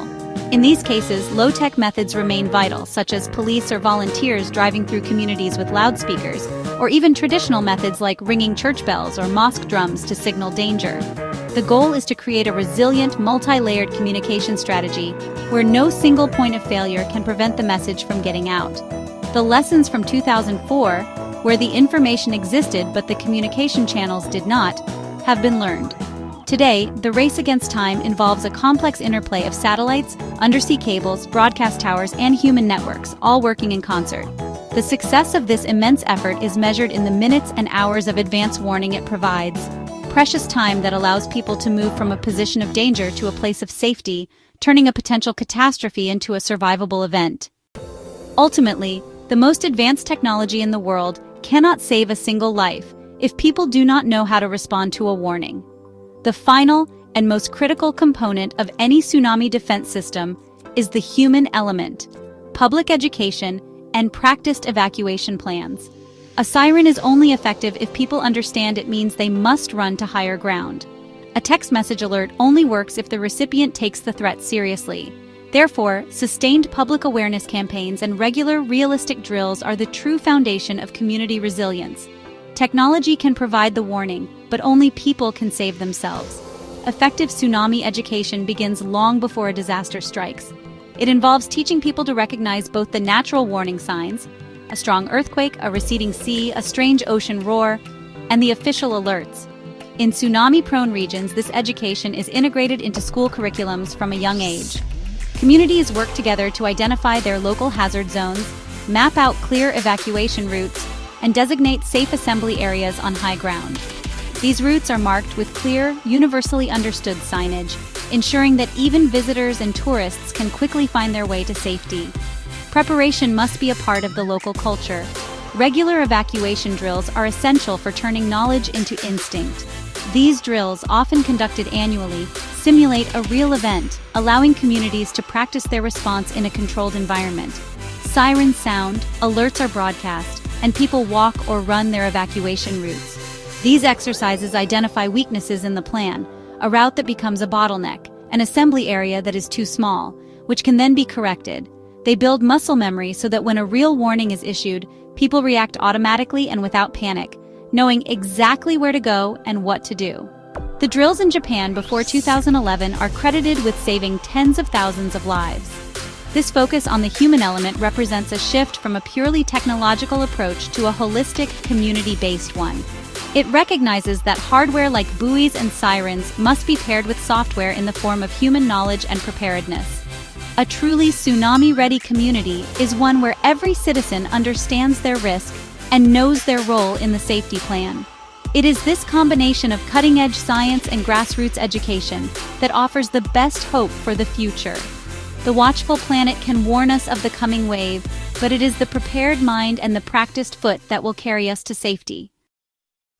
In these cases, low-tech methods remain vital, such as police or volunteers driving through communities with loudspeakers, or even traditional methods like ringing church bells or mosque drums to signal danger. The goal is to create a resilient, multi-layered communication strategy where no single point of failure can prevent the message from getting out. The lessons from 2004, where the information existed but the communication channels did not, have been learned. Today, the race against time involves a complex interplay of satellites, undersea cables, broadcast towers, and human networks, all working in concert. The success of this immense effort is measured in the minutes and hours of advance warning it provides. Precious time that allows people to move from a position of danger to a place of safety, turning a potential catastrophe into a survivable event. Ultimately, the most advanced technology in the world cannot save a single life if people do not know how to respond to a warning. The final and most critical component of any tsunami defense system is the human element, public education, and practiced evacuation plans. A siren is only effective if people understand it means they must run to higher ground. A text message alert only works if the recipient takes the threat seriously. Therefore, sustained public awareness campaigns and regular, realistic drills are the true foundation of community resilience. Technology can provide the warning, but only people can save themselves. Effective tsunami education begins long before a disaster strikes. It involves teaching people to recognize both the natural warning signs, a strong earthquake, a receding sea, a strange ocean roar, and the official alerts. In tsunami-prone regions, this education is integrated into school curriculums from a young age. Communities work together to identify their local hazard zones, map out clear evacuation routes, and designate safe assembly areas on high ground. These routes are marked with clear, universally understood signage, ensuring that even visitors and tourists can quickly find their way to safety. Preparation must be a part of the local culture. Regular evacuation drills are essential for turning knowledge into instinct. These drills, often conducted annually, simulate a real event, allowing communities to practice their response in a controlled environment. Sirens sound, alerts are broadcast, and people walk or run their evacuation routes. These exercises identify weaknesses in the plan, a route that becomes a bottleneck, an assembly area that is too small, which can then be corrected. They build muscle memory so that when a real warning is issued, people react automatically and without panic, knowing exactly where to go and what to do. The drills in Japan before 2011 are credited with saving tens of thousands of lives. This focus on the human element represents a shift from a purely technological approach to a holistic, community-based one. It recognizes that hardware like buoys and sirens must be paired with software in the form of human knowledge and preparedness. A truly tsunami-ready community is one where every citizen understands their risk and knows their role in the safety plan. It is this combination of cutting-edge science and grassroots education that offers the best hope for the future. The watchful planet can warn us of the coming wave, but it is the prepared mind and the practiced foot that will carry us to safety.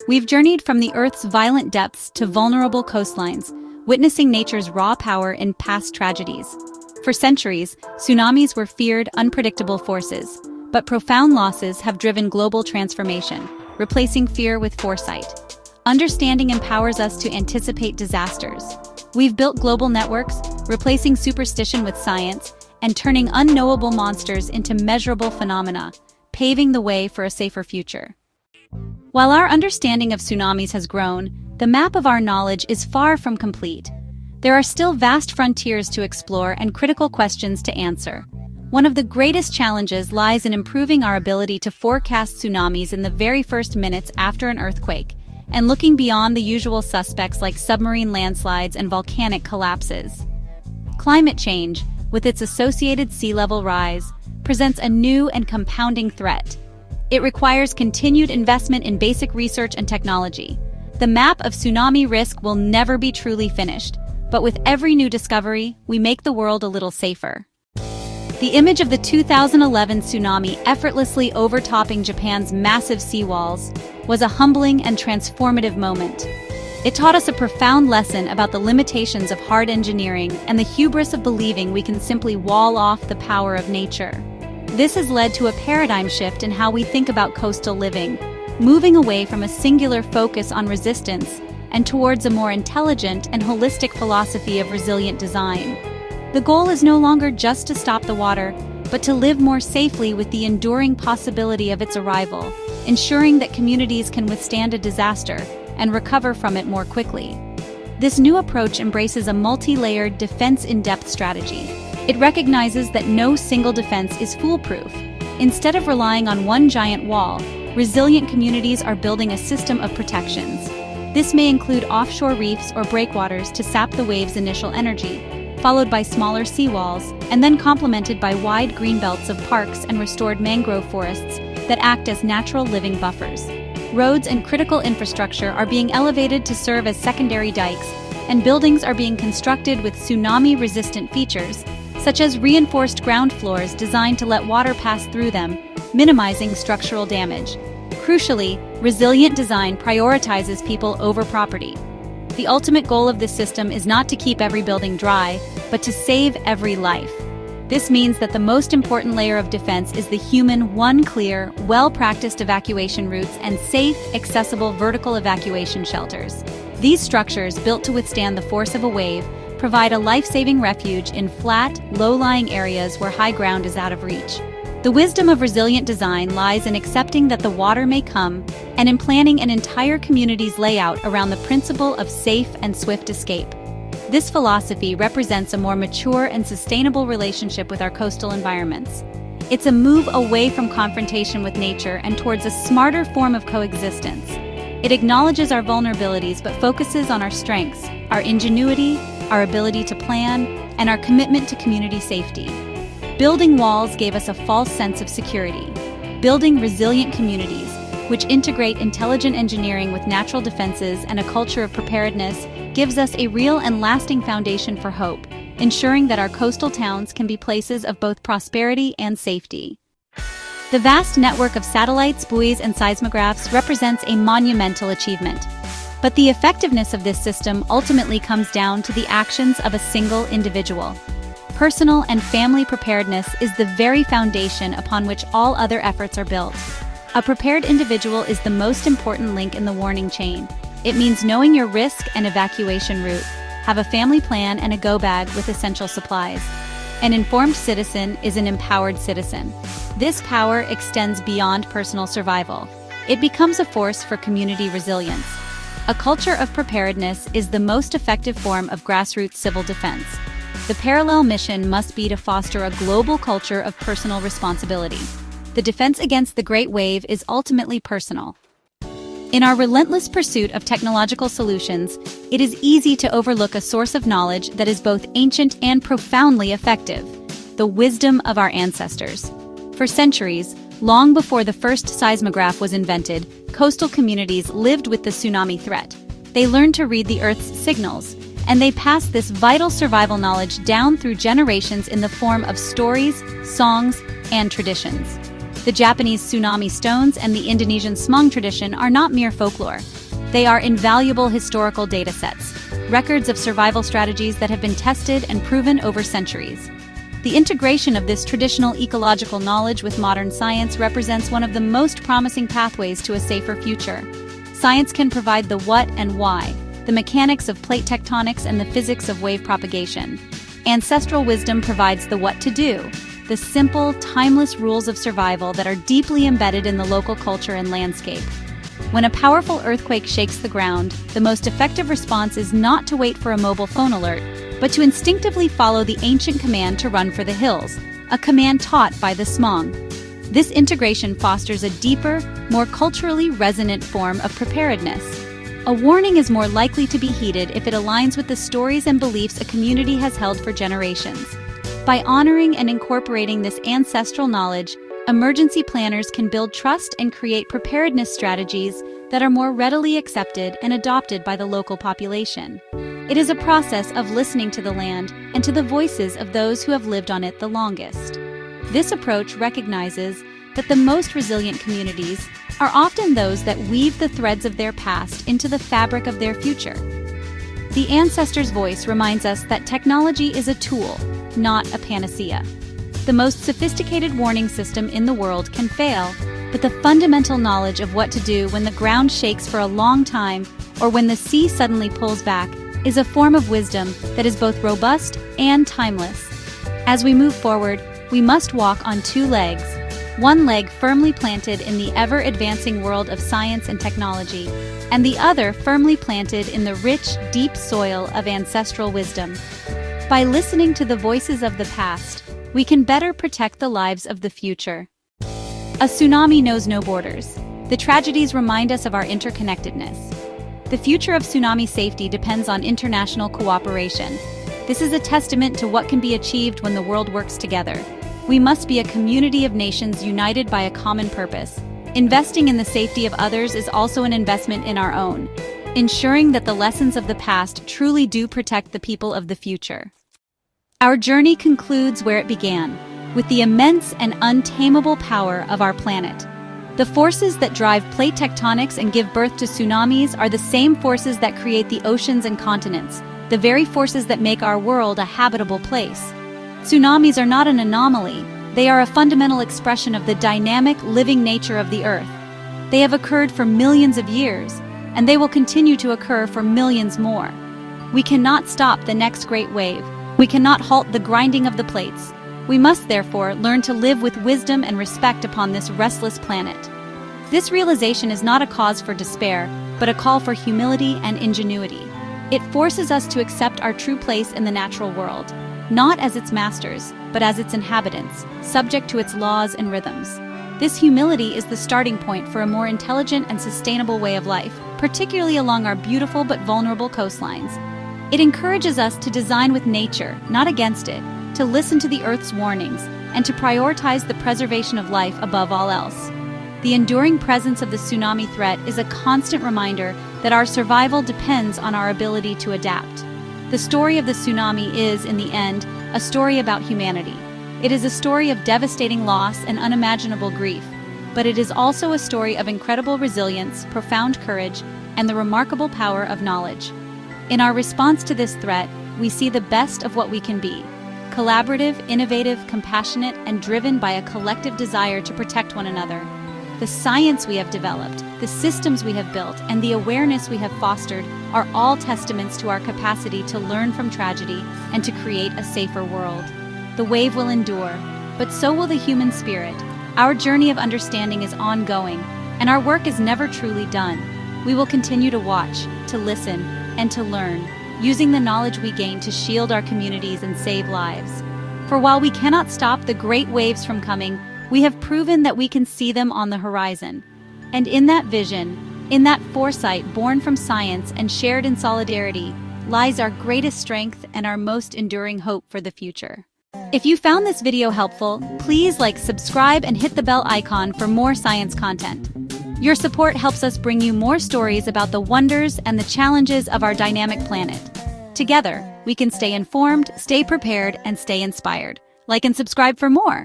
We've journeyed from the Earth's violent depths to vulnerable coastlines, witnessing nature's raw power in past tragedies. For centuries, tsunamis were feared, unpredictable forces, but profound losses have driven global transformation, replacing fear with foresight. Understanding empowers us to anticipate disasters. We've built global networks, replacing superstition with science, and turning unknowable monsters into measurable phenomena, paving the way for a safer future. While our understanding of tsunamis has grown, the map of our knowledge is far from complete. There are still vast frontiers to explore and critical questions to answer. One of the greatest challenges lies in improving our ability to forecast tsunamis in the very first minutes after an earthquake, and looking beyond the usual suspects like submarine landslides and volcanic collapses. Climate change, with its associated sea level rise, presents a new and compounding threat. It requires continued investment in basic research and technology. The map of tsunami risk will never be truly finished, but with every new discovery, we make the world a little safer. The image of the 2011 tsunami effortlessly overtopping Japan's massive seawalls was a humbling and transformative moment. It taught us a profound lesson about the limitations of hard engineering and the hubris of believing we can simply wall off the power of nature. This has led to a paradigm shift in how we think about coastal living, moving away from a singular focus on resistance and towards a more intelligent and holistic philosophy of resilient design. The goal is no longer just to stop the water, but to live more safely with the enduring possibility of its arrival, ensuring that communities can withstand a disaster and recover from it more quickly. This new approach embraces a multi-layered defense-in-depth strategy. It recognizes that no single defense is foolproof. Instead of relying on one giant wall, resilient communities are building a system of protections. This may include offshore reefs or breakwaters to sap the wave's initial energy, followed by smaller seawalls, and then complemented by wide greenbelts of parks and restored mangrove forests that act as natural living buffers. Roads and critical infrastructure are being elevated to serve as secondary dikes, and buildings are being constructed with tsunami-resistant features, such as reinforced ground floors designed to let water pass through them, minimizing structural damage. Crucially, resilient design prioritizes people over property. The ultimate goal of this system is not to keep every building dry, but to save every life. This means that the most important layer of defense is the human, clear, well-practiced evacuation routes and safe, accessible vertical evacuation shelters. These structures, built to withstand the force of a wave, provide a life-saving refuge in flat, low-lying areas where high ground is out of reach. The wisdom of resilient design lies in accepting that the water may come and in planning an entire community's layout around the principle of safe and swift escape. This philosophy represents a more mature and sustainable relationship with our coastal environments. It's a move away from confrontation with nature and towards a smarter form of coexistence. It acknowledges our vulnerabilities but focuses on our strengths, our ingenuity, our ability to plan, and our commitment to community safety. Building walls gave us a false sense of security. Building resilient communities, which integrate intelligent engineering with natural defenses and a culture of preparedness, gives us a real and lasting foundation for hope, ensuring that our coastal towns can be places of both prosperity and safety. The vast network of satellites, buoys, and seismographs represents a monumental achievement. But the effectiveness of this system ultimately comes down to the actions of a single individual. Personal and family preparedness is the very foundation upon which all other efforts are built. A prepared individual is the most important link in the warning chain. It means knowing your risk and evacuation route, have a family plan and a go bag with essential supplies. An informed citizen is an empowered citizen. This power extends beyond personal survival. It becomes a force for community resilience. A culture of preparedness is the most effective form of grassroots civil defense. The parallel mission must be to foster a global culture of personal responsibility. The defense against the Great Wave is ultimately personal. In our relentless pursuit of technological solutions, it is easy to overlook a source of knowledge that is both ancient and profoundly effective: the wisdom of our ancestors. For centuries, long before the first seismograph was invented, coastal communities lived with the tsunami threat. They learned to read the Earth's signals, and they passed this vital survival knowledge down through generations in the form of stories, songs, and traditions. The Japanese tsunami stones and the Indonesian smong tradition are not mere folklore. They are invaluable historical data sets, records of survival strategies that have been tested and proven over centuries. The integration of this traditional ecological knowledge with modern science represents one of the most promising pathways to a safer future. Science can provide the what and why, the mechanics of plate tectonics and the physics of wave propagation. Ancestral wisdom provides the what to do, the simple, timeless rules of survival that are deeply embedded in the local culture and landscape. When a powerful earthquake shakes the ground, the most effective response is not to wait for a mobile phone alert, but to instinctively follow the ancient command to run for the hills, a command taught by the smong. This integration fosters a deeper, more culturally resonant form of preparedness. A warning is more likely to be heeded if it aligns with the stories and beliefs a community has held for generations. By honoring and incorporating this ancestral knowledge, emergency planners can build trust and create preparedness strategies that are more readily accepted and adopted by the local population. It is a process of listening to the land and to the voices of those who have lived on it the longest. This approach recognizes that the most resilient communities are often those that weave the threads of their past into the fabric of their future. The ancestor's voice reminds us that technology is a tool, not a panacea. The most sophisticated warning system in the world can fail, but the fundamental knowledge of what to do when the ground shakes for a long time or when the sea suddenly pulls back is a form of wisdom that is both robust and timeless. As we move forward, we must walk on two legs, one leg firmly planted in the ever-advancing world of science and technology, and the other firmly planted in the rich, deep soil of ancestral wisdom. By listening to the voices of the past, we can better protect the lives of the future. A tsunami knows no borders. The tragedies remind us of our interconnectedness. The future of tsunami safety depends on international cooperation. This is a testament to what can be achieved when the world works together. We must be a community of nations united by a common purpose. Investing in the safety of others is also an investment in our own, ensuring that the lessons of the past truly do protect the people of the future. Our journey concludes where it began, with the immense and untamable power of our planet. The forces that drive plate tectonics and give birth to tsunamis are the same forces that create the oceans and continents, the very forces that make our world a habitable place. Tsunamis are not an anomaly, they are a fundamental expression of the dynamic, living nature of the Earth. They have occurred for millions of years, and they will continue to occur for millions more. We cannot stop the next great wave. We cannot halt the grinding of the plates. We must therefore learn to live with wisdom and respect upon this restless planet. This realization is not a cause for despair, but a call for humility and ingenuity. It forces us to accept our true place in the natural world, not as its masters, but as its inhabitants, subject to its laws and rhythms. This humility is the starting point for a more intelligent and sustainable way of life, particularly along our beautiful but vulnerable coastlines. It encourages us to design with nature, not against it, to listen to the Earth's warnings, and to prioritize the preservation of life above all else. The enduring presence of the tsunami threat is a constant reminder that our survival depends on our ability to adapt. The story of the tsunami is, in the end, a story about humanity. It is a story of devastating loss and unimaginable grief, but it is also a story of incredible resilience, profound courage, and the remarkable power of knowledge. In our response to this threat, we see the best of what we can be: collaborative, innovative, compassionate, and driven by a collective desire to protect one another. The science we have developed, the systems we have built, and the awareness we have fostered are all testaments to our capacity to learn from tragedy and to create a safer world. The wave will endure, but so will the human spirit. Our journey of understanding is ongoing, and our work is never truly done. We will continue to watch, to listen, and to learn, using the knowledge we gain to shield our communities and save lives. For while we cannot stop the great waves from coming, we have proven that we can see them on the horizon. And in that vision, in that foresight born from science and shared in solidarity, lies our greatest strength and our most enduring hope for the future. If you found this video helpful, please subscribe and hit the bell icon for more science content. Your support helps us bring you more stories about the wonders and the challenges of our dynamic planet. Together, we can stay informed, stay prepared, and stay inspired. Like and subscribe for more.